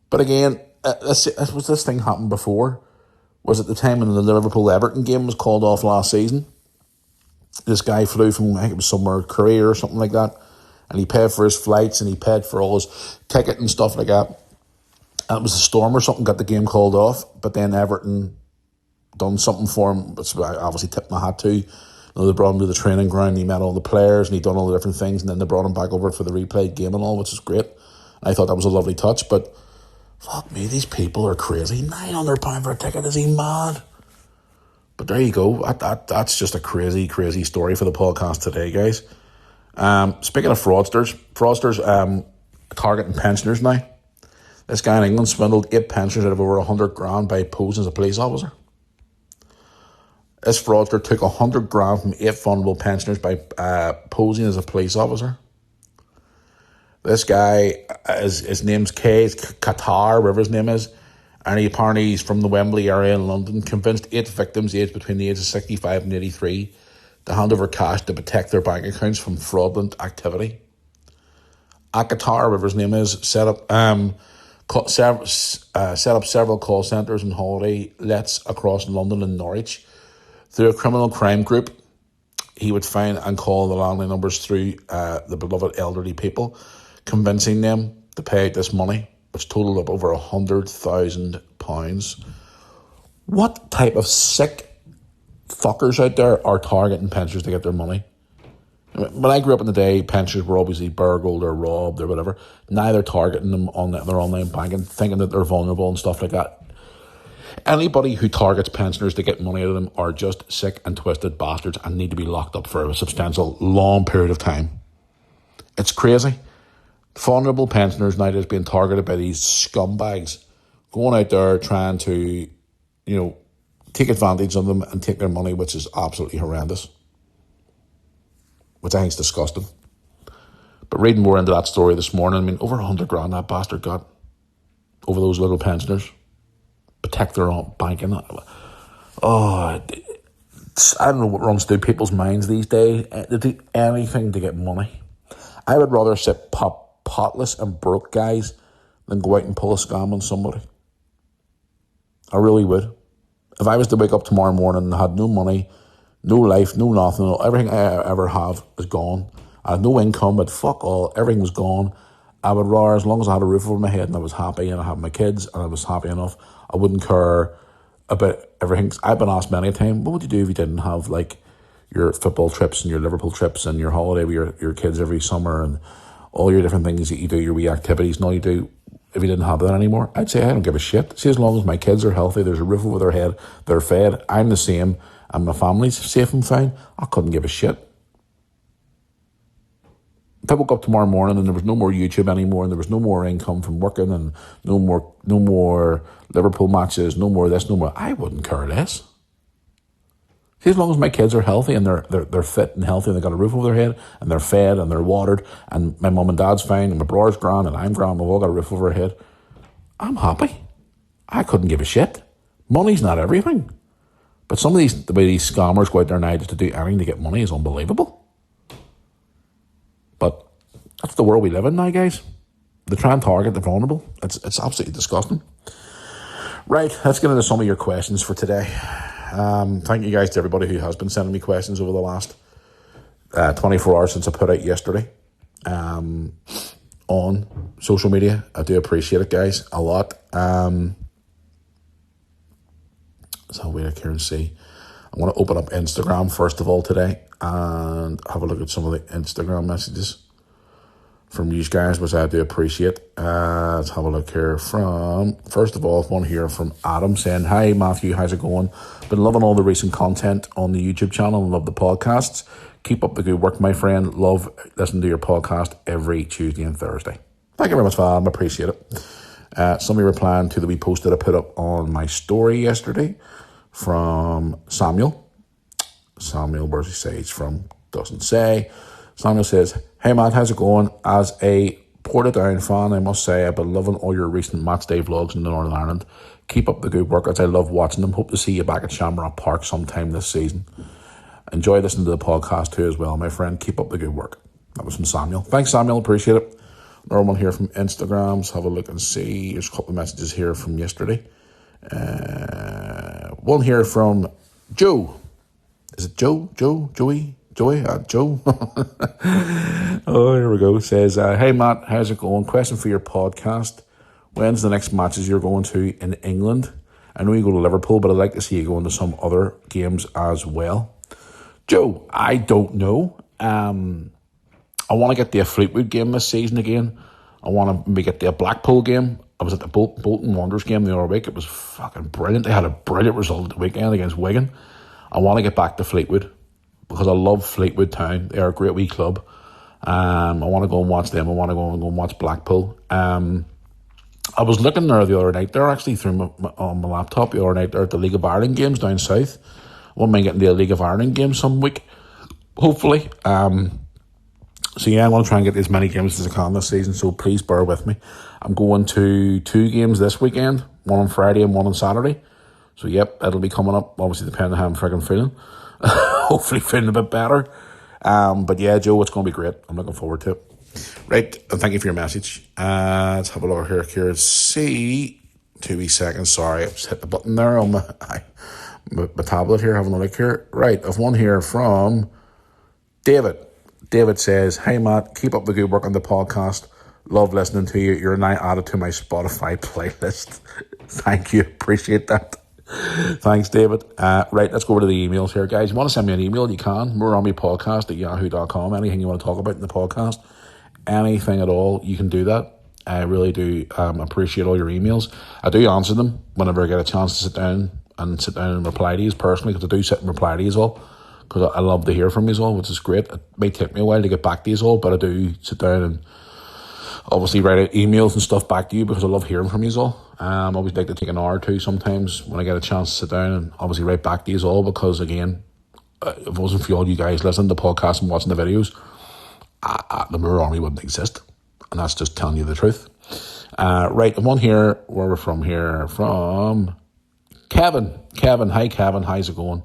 But again, this thing happened before. Was at the time when the Liverpool-Everton game was called off last season. This guy flew from, I think it was somewhere, Korea or something like that. And he paid for his flights and he paid for all his ticket and stuff like that. And it was a storm or something, got the game called off. But then Everton done something for him, which I obviously tipped my hat to. They brought him to the training ground, he met all the players, and he done all the different things, and then they brought him back over for the replayed game and all, which is great. I thought that was a lovely touch, but fuck me, these people are crazy. £900 for a ticket, is he mad? But there you go. That's just a crazy, crazy story for the podcast today, guys. Speaking of fraudsters targeting pensioners now. This guy in England swindled 8 pensioners out of over 100 grand by posing as a police officer. This fraudster took 100 grand from 8 vulnerable pensioners by posing as a police officer. This guy, his name's Qatar, whatever his name is, and he's from the Wembley area in London, convinced 8 victims aged between the ages of 65 and 83 to hand over cash to protect their bank accounts from fraudulent activity. Qatar, whatever his name is, set up several call centres and holiday lets across London and Norwich. Through a criminal crime group, he would find and call the landline numbers through the beloved elderly people, convincing them to pay out this money, which totaled up over £100,000. What type of sick fuckers out there are targeting pensioners to get their money? When I grew up in the day, pensioners were obviously burgled or robbed or whatever. Now they're targeting them on their online banking, thinking that they're vulnerable and stuff like that. Anybody who targets pensioners to get money out of them are just sick and twisted bastards and need to be locked up for a substantial, long period of time. It's crazy. Vulnerable pensioners now just being targeted by these scumbags, going out there trying to, take advantage of them and take their money, which is absolutely horrendous. Which I think is disgusting. But reading more into that story this morning, over 100 grand that bastard got over those little pensioners. Protect their own banking. I don't know what runs through people's minds these days. They do anything to get money. I would rather sit potless and broke guys than go out and pull a scam on somebody. I really would. If I was to wake up tomorrow morning and had no money, no life, no nothing, everything I ever have is gone. I had no income, but fuck all, everything was gone. I would rather, as long as I had a roof over my head and I was happy and I had my kids and I was happy enough, I wouldn't care about everything. I've been asked many a time, what would you do if you didn't have your football trips and your Liverpool trips and your holiday with your kids every summer and all your different things that you do, your wee activities and all you do, if you didn't have that anymore? I'd say I don't give a shit. See, as long as my kids are healthy, there's a roof over their head, they're fed, I'm the same, and my family's safe and fine, I couldn't give a shit. If I woke up tomorrow morning and there was no more YouTube anymore and there was no more income from working and no more Liverpool matches, no more this, no more, I wouldn't care less. See, as long as my kids are healthy and they're fit and healthy and they've got a roof over their head and they're fed and they're watered and my mum and dad's fine and my brother's grand and I'm grand, we've all got a roof over our head, I'm happy. I couldn't give a shit. Money's not everything. But some of the way these scammers go out there now just to do anything to get money is unbelievable. But that's the world we live in now, guys. They try and target the vulnerable. It's absolutely disgusting. Right, let's get into some of your questions for today. Thank you guys to everybody who has been sending me questions over the last 24 hours since I put out yesterday on social media. I do appreciate it, guys, a lot. So wait up here and see. I want to open up Instagram first of all today and have a look at some of the Instagram messages from you guys, which I do appreciate. Let's have a look here from, first of all, one here from Adam saying, hi Matthew, how's it going? Been loving all the recent content on the YouTube channel and love the podcasts. Keep up the good work, my friend. Love listening to your podcast every Tuesday and Thursday. Thank you very much, Adam. I appreciate it. Somebody replying to the wee post that I put up on my story yesterday from Samuel. Samuel, where's he say he's from? Doesn't say. Samuel says, hey Matt, how's it going? As a Portadown fan, I must say, I've been loving all your recent match day vlogs in the Northern Ireland. Keep up the good work, as I love watching them. Hope to see you back at Shamrock Park sometime this season. Enjoy listening to the podcast too as well, my friend. Keep up the good work. That was from Samuel. Thanks, Samuel. Appreciate it. Another one here from Instagram. Let's have a look and see. There's a couple of messages here from yesterday. One here from Joe. Is it Joe? Joey? Joey? Joe? Oh, here we go. It says, hey, Matt, how's it going? Question for your podcast. When's the next matches you're going to in England? I know you go to Liverpool, but I'd like to see you going to some other games as well. Joe, I don't know. I want to get to a Fleetwood game this season again. I want to maybe get to a Blackpool game. I was at the Bolton Wanderers game the other week. It was fucking brilliant. They had a brilliant result at the weekend against Wigan. I want to get back to Fleetwood because I love Fleetwood Town. They are a great wee club. I want to go and watch them. I want to go and watch Blackpool. I was looking there the other night. They're actually through on my laptop the other night. They're at the League of Ireland games down south. I wouldn't mind getting to a League of Ireland game some week, hopefully. So yeah, I want to try and get as many games as I can this season, so please bear with me. I'm going to 2 games this weekend, one on Friday and one on Saturday. So yep, it'll be coming up, obviously depending on how I'm friggin' feeling. Hopefully feeling a bit better. But yeah, Joe, it's going to be great. I'm looking forward to it. Right, and thank you for your message. Let's have a look here. See, 2 wee seconds, sorry, I just hit the button there on my tablet here, having a look here. Right, I've one here from David. David says, hey Matt, keep up the good work on the podcast. Love listening to you. You're now added to my Spotify playlist. Thank you. Appreciate that. Thanks, David. Right, let's go over to the emails here, guys. You want to send me an email, you can. morearmypodcast@yahoo.com. Anything you want to talk about in the podcast, anything at all, you can do that. I really do appreciate all your emails. I do answer them whenever I get a chance to sit down and reply to you personally, because I do sit and reply to you all. Because I love to hear from you all, which is great. It may take me a while to get back to you all, but I do sit down and obviously write out emails and stuff back to you because I love hearing from you all. I always like to take an hour or two sometimes when I get a chance to sit down and obviously write back to you all, because again, if it wasn't for all you guys listening to the podcast and watching the videos, the Moore Army wouldn't exist. And that's just telling you the truth. Right, the one here, where we're from here, from Kevin. Kevin, hi Kevin, how's it going?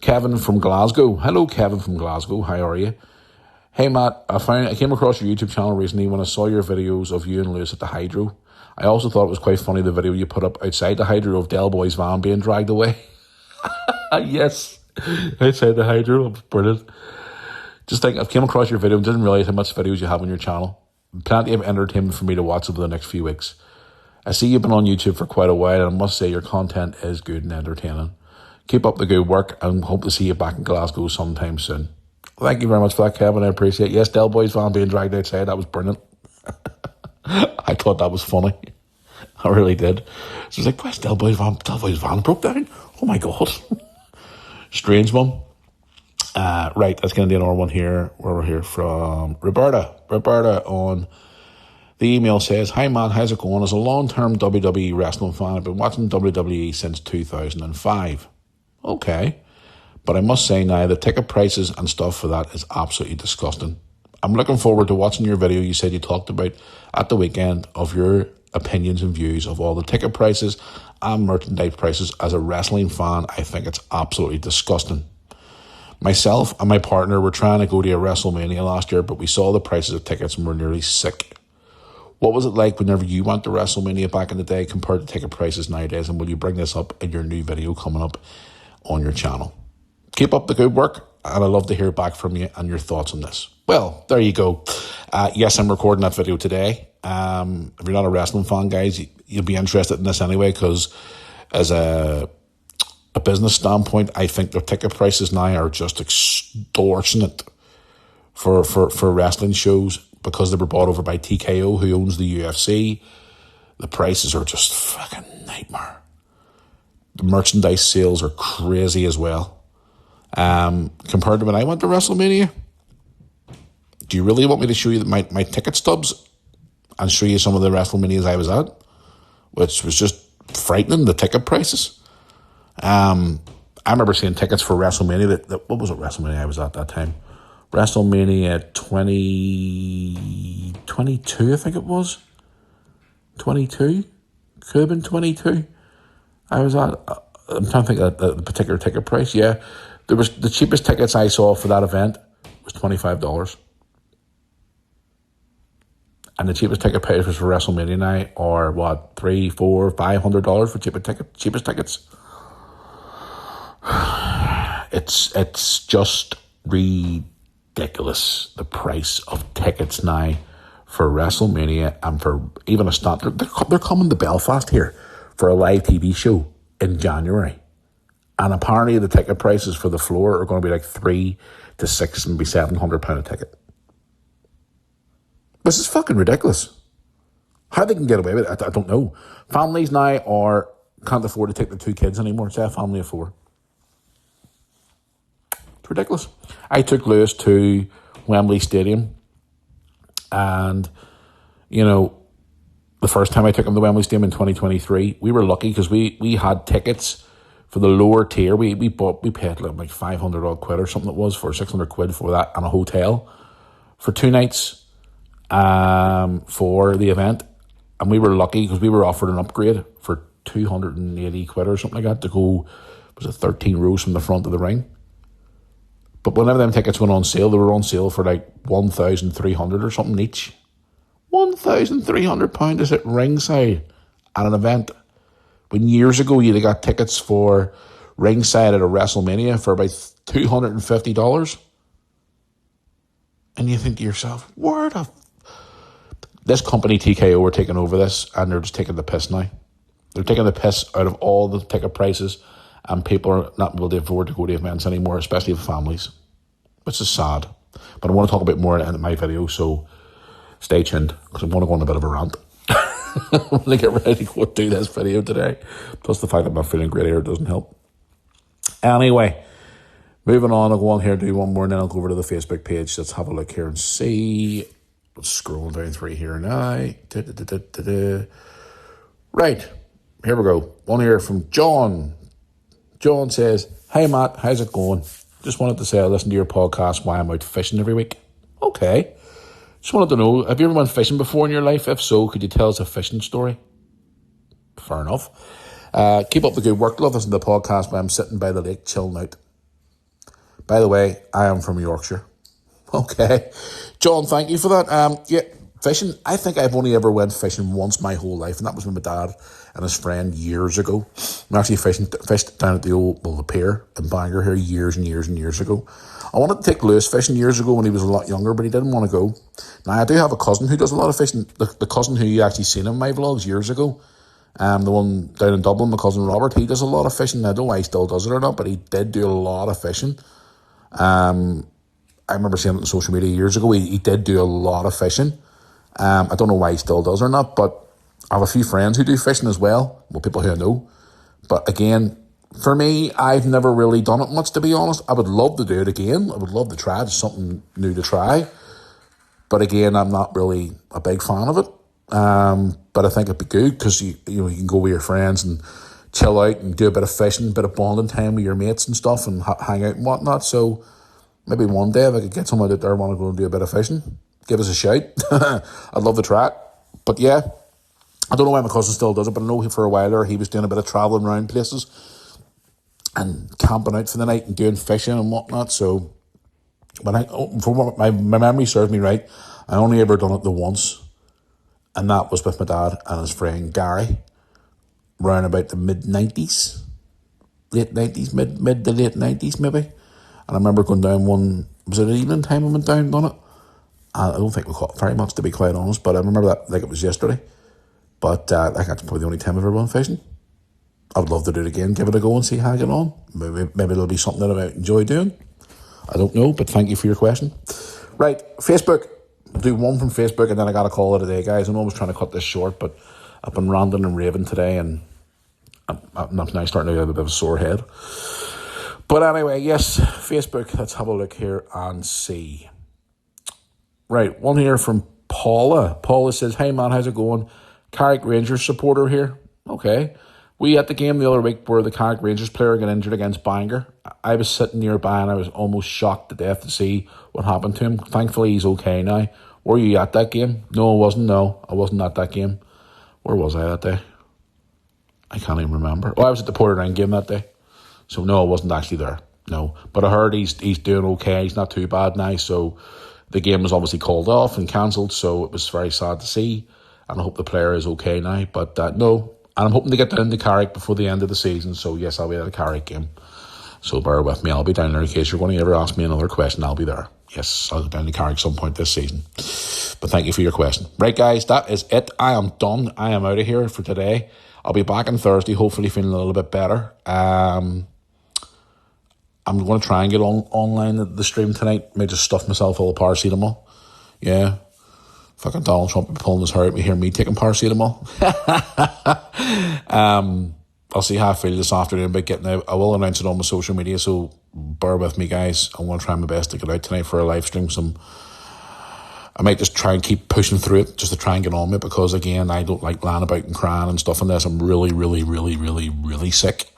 Kevin from Glasgow. Hello, Kevin from Glasgow. How are you? Hey, Matt, I came across your YouTube channel recently when I saw your videos of you and Lewis at the Hydro. I also thought it was quite funny, the video you put up outside the Hydro of Del Boy's van being dragged away. Yes, outside the Hydro. Brilliant. Just think, I came across your video and didn't realise how much videos you have on your channel. Plenty of entertainment for me to watch over the next few weeks. I see you've been on YouTube for quite a while, and I must say your content is good and entertaining. Keep up the good work and hope to see you back in Glasgow sometime soon. Thank you very much for that, Kevin. I appreciate it. Yes, Del Boy's van being dragged outside. That was brilliant. I thought that was funny. I really did. So I was like, where's Del Boy's van? Del Boy's van broke down. Oh my God. Strange one. Right, let's get into another one here, where we're here from Roberta. Roberta on the email says, hi Matt, how's it going? As a long-term WWE wrestling fan, I've been watching WWE since 2005. Okay, but I must say now, the ticket prices and stuff for that is absolutely disgusting. I'm looking forward to watching your video you said you talked about at the weekend of your opinions and views of all the ticket prices and merchandise prices. As a wrestling fan, I think it's absolutely disgusting. Myself and my partner were trying to go to a WrestleMania last year, but we saw the prices of tickets and were nearly sick. What was it like whenever you went to WrestleMania back in the day compared to ticket prices nowadays? And will you bring this up in your new video coming up on your channel? Keep up the good work, and I'd love to hear back from you and your thoughts on this. Well, there you go. Yes, I'm recording that video today. If you're not a wrestling fan, guys, you'll be interested in this anyway, because as a business standpoint, I think their ticket prices now are just extortionate for wrestling shows, because they were bought over by TKO, who owns the UFC. The prices are just fucking nightmare. The merchandise sales are crazy as well. Compared to when I went to WrestleMania, do you really want me to show you my ticket stubs and show you some of the WrestleManias I was at, which was just frightening, the ticket prices? I remember seeing tickets for WrestleMania. What was it WrestleMania I was at that time? WrestleMania 2012, 22, I think it was. 22? Could have been 22. I was at, I'm trying to think of the particular ticket price. Yeah, there was the cheapest tickets I saw for that event was $25. And the cheapest ticket price was for WrestleMania night, or what, $300, $400, $500 for cheapest tickets. It's just ridiculous, the price of tickets now for WrestleMania and for even a stand. They're coming to Belfast here for a live TV show in January. And apparently the ticket prices for the floor are going to be like $3 to $6 and be £700 a ticket. This is fucking ridiculous. How they can get away with it, I don't know. Families now can't afford to take their 2 kids anymore. Say a family of 4. It's ridiculous. I took Lewis to Wembley Stadium, and, you know, the first time I took him to Wembley Stadium in 2023, we were lucky because we had tickets for the lower tier. We paid like 500 odd quid or something it was, for 600 quid for that, and a hotel for 2 nights for the event. And we were lucky because we were offered an upgrade for 280 quid or something like that to go, was it 13 rows from the front of the ring? But whenever them tickets went on sale, they were on sale for like 1,300 or something each. £1,300 to sit ringside at an event. When years ago you'd have got tickets for ringside at a WrestleMania for about $250. And you think to yourself, this company TKO are taking over this, and they're just taking the piss now. They're taking the piss out of all the ticket prices, and people are not able to afford to go to events anymore, especially for families, which is sad. But I want to talk a bit more in my video, so stay tuned, because I want to go on a bit of a rant. I'm going to get ready to go do this video today. Plus the fact that I'm not feeling great here doesn't help. Anyway, moving on, I'll go on here and do one more, and then I'll go over to the Facebook page. Let's have a look here and see. Scrolling down through here now. Right, here we go. One here from John. John says, "Hey Matt, how's it going? Just wanted to say I listen to your podcast while I'm out fishing every week." Okay. Just wanted to know, have you ever went fishing before in your life? If so, could you tell us a fishing story? Fair enough. Keep up the good work. Love listening to the podcast while I'm sitting by the lake chilling out. By the way, I am from Yorkshire. Okay. John, thank you for that. Yeah, fishing. I think I've only ever went fishing once my whole life, and that was with my dad and his friend years ago. We actually fished down at the pier in Bangor here years and years and years ago. I wanted to take Lewis fishing years ago when he was a lot younger, but he didn't want to go. Now, I do have a cousin who does a lot of fishing. The cousin who you actually seen in my vlogs years ago, the one down in Dublin, my cousin Robert, he does a lot of fishing. I don't know why he still does it or not, but he did do a lot of fishing. I remember seeing it on social media years ago. He did do a lot of fishing. I don't know why he still does or not, but I have a few friends who do fishing as well. Well, people who I know. But again, for me, I've never really done it much, to be honest. I would love to do it again. I would love to try it. It's something new to try. But again, I'm not really a big fan of it. But I think it'd be good because you can go with your friends and chill out and do a bit of fishing, a bit of bonding time with your mates and stuff, and hang out and whatnot. So maybe one day if I could get someone out there who want to go and do a bit of fishing, give us a shout. I'd love to try it. But yeah, I don't know why my cousin still does it, but I know for a while there he was doing a bit of travelling around places and camping out for the night and doing fishing and whatnot. So from my memory serves me right, I only ever done it the once, and that was with my dad and his friend Gary, around about the mid-90s, mid to late 90s maybe. And I remember going down was it an evening time I went down and done it? I don't think we caught very much, to be quite honest, but I remember that like it was yesterday. But that's probably the only time I've ever gone fishing. I would love to do it again, give it a go and see how I get on. Maybe it'll be something that I might enjoy doing. I don't know, but thank you for your question. Right, Facebook. I'll do one from Facebook and then I got to call it a day, guys. I know I was trying to cut this short, but I've been ranting and raving today, and I'm now starting to get a bit of a sore head. But anyway, yes, Facebook. Let's have a look here and see. Right, one here from Paula. Paula says, "Hey man, how's it going? Carrick Rangers supporter here." Okay. We at the game the other week where the Carrick Rangers player got injured against Bangor. I was sitting nearby and I was almost shocked to death to see what happened to him. Thankfully, he's okay now. Were you at that game? No, I wasn't. No, I wasn't at that game. Where was I that day? I can't even remember. Oh, I was at the Portadown game that day. So no, I wasn't actually there. No. But I heard he's doing okay. He's not too bad now. So the game was obviously called off and cancelled. So it was very sad to see. And I hope the player is okay now. But no. And I'm hoping to get down to Carrick before the end of the season. So yes, I'll be at the Carrick game. So bear with me. I'll be down there in case you're going to ever ask me another question. I'll be there. Yes, I'll go down to Carrick some point this season. But thank you for your question. Right, guys, that is it. I am done. I am out of here for today. I'll be back on Thursday, hopefully feeling a little bit better. I'm going to try and get online at the stream tonight. May just stuff myself full of paracetamol. Yeah. Fucking Donald Trump be pulling his hair out. We hear me taking paracetamol. I'll see how I feel this afternoon about getting out. I will announce it on my social media, so bear with me, guys. I'm going to try my best to get out tonight for a live stream. I might just try and keep pushing through it just to try and get on with it because, again, I don't like lying about and crying and stuff unless I'm really, really, really, really, really sick.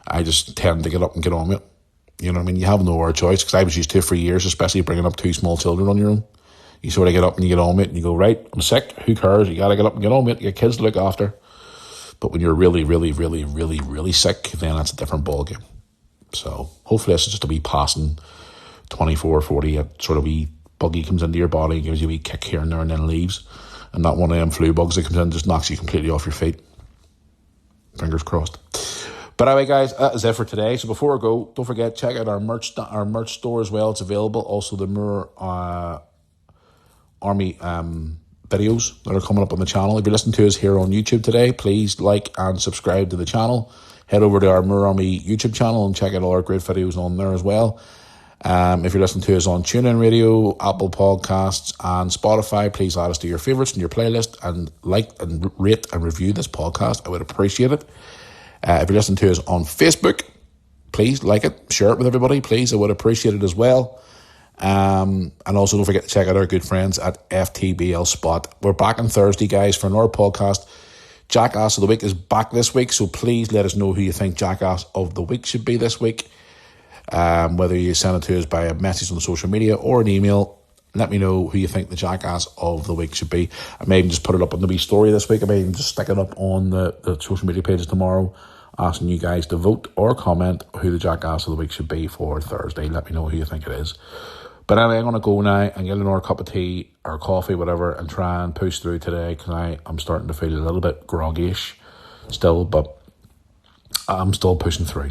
I just tend to get up and get on with it. You know what I mean? You have no other choice because I was used to it for years, especially bringing up 2 small children on your own. You sort of get up and you get on with it and you go, right, I'm sick. Who cares? You got to get up and get on with it. You got kids to look after. But when you're really, really, really, really, really sick, then that's a different ballgame. So hopefully this is just a wee passing 24, 40, a sort of wee buggy comes into your body, gives you a wee kick here and there and then leaves. And not one of them flu bugs that comes in just knocks you completely off your feet. Fingers crossed. But anyway, guys, that is it for today. So before I go, don't forget, check out our merch store as well. It's available. Also the Moore Army videos that are coming up on the channel. If you're listening to us here on YouTube today, please like and subscribe to the channel. Head over to our Moore Army YouTube channel and check out all our great videos on there as well. If you're listening to us on TuneIn Radio, Apple Podcasts and Spotify, please add us to your favourites and your playlist and like and rate and review this podcast. I would appreciate it. If you're listening to us on Facebook, please like it, share it with everybody, please. I would appreciate it as well. And also don't forget to check out our good friends at FTBL Spot. We're back on Thursday, guys, for another podcast. Jackass of the Week is back this week, so please let us know who you think Jackass of the Week should be this week. Whether you send it to us by a message on social media or an email, let me know who you think the Jackass of the Week should be. I may even just put it up on the wee story this week. I may even just stick it up on the social media pages tomorrow, asking you guys to vote or comment who the Jackass of the Week should be for Thursday. Let me know who you think it is. But anyway, I'm going to go now and get another cup of tea or coffee, whatever, and try and push through today because I'm starting to feel a little bit groggy-ish still, but I'm still pushing through.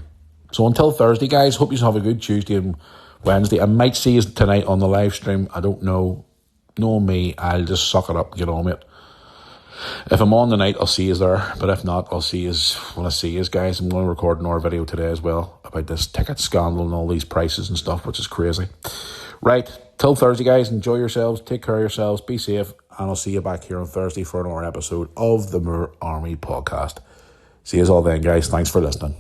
So until Thursday, guys, hope you have a good Tuesday and Wednesday. I might see you tonight on the live stream. I don't know. Knowing me, I'll just suck it up and get on with it. If I'm on the night, I'll see you there. But if not, I'll see you when I see you guys. I'm going to record another video today as well about this ticket scandal and all these prices and stuff, which is crazy. Right, till Thursday, guys, enjoy yourselves, take care of yourselves, be safe, and I'll see you back here on Thursday for another episode of the Moore Army Podcast. See you all then, guys. Thanks for listening.